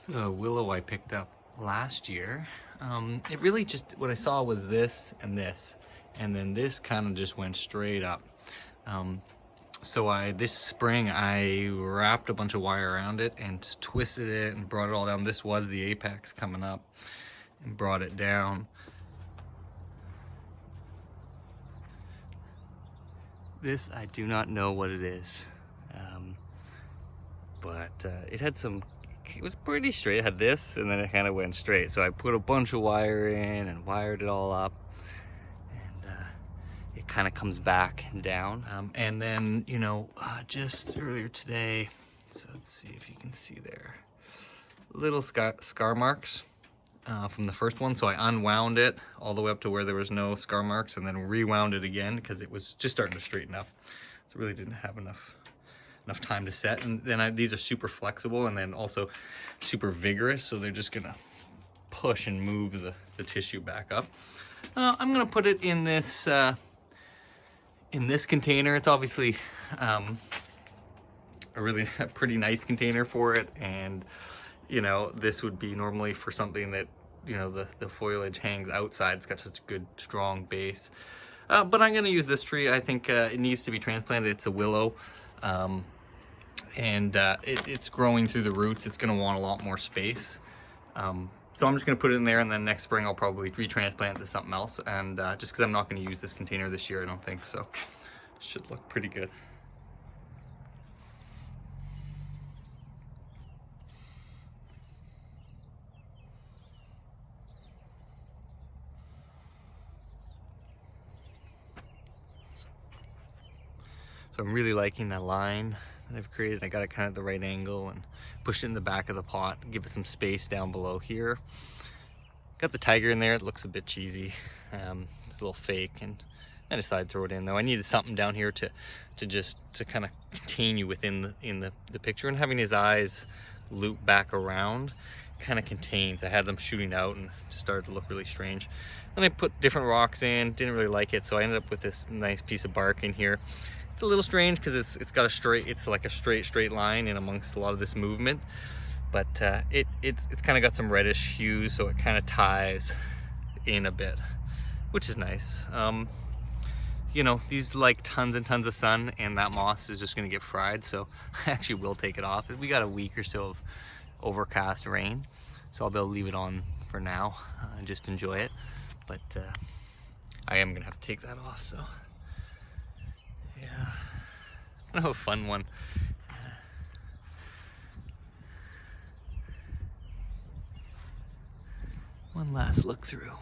The willow I picked up last year, it really just, what I saw was this, and then this kind of just went straight up. So this spring I wrapped a bunch of wire around it and just twisted it and brought it all down. This was the apex coming up, and brought it down. This, I do not know what it is, but it had some, it was pretty straight. It had this, and then it kind of went straight. So I put a bunch of wire in and wired it all up, and it kind of comes back and down. And then, you know, just earlier today, so let's see if you can see there, little scar marks from the first one. So I unwound it all the way up to where there was no scar marks, and then rewound it again because it was just starting to straighten up. So really didn't have enough time to set. And then these are super flexible, and then also super vigorous, so they're just gonna push and move the tissue back up. I'm gonna put it in this container. It's obviously a pretty nice container for it, and you know, this would be normally for something that, you know, the foliage hangs outside. It's got such a good strong base, but I'm going to use this tree. I think it needs to be transplanted. It's a willow, and it's growing through the roots. It's going to want a lot more space, so I'm just going to put it in there, and then next spring I'll probably retransplant to something else. And just because I'm not going to use this container this year, I don't think so. Should look pretty good. So I'm really liking the line that I've created. I got it kind of at the right angle and pushed it in the back of the pot, give it some space down below here. Got the tiger in there. It looks a bit cheesy. It's a little fake, and I decided to throw it in though. I needed something down here to kind of contain you within the picture, and having his eyes loop back around kind of contains. I had them shooting out and it just started to look really strange. Then I put different rocks in, didn't really like it, so I ended up with this nice piece of bark in here. It's a little strange because it's got a straight, it's like a straight line in amongst a lot of this movement, but it's kind of got some reddish hues, so it kind of ties in a bit, which is nice. You know, these like tons and tons of sun, and that moss is just going to get fried, so I actually will take it off. We got a week or so of overcast rain, so I'll be able to leave it on for now and just enjoy it, but I am gonna have to take that off. So yeah, kind of a fun one. One last look through.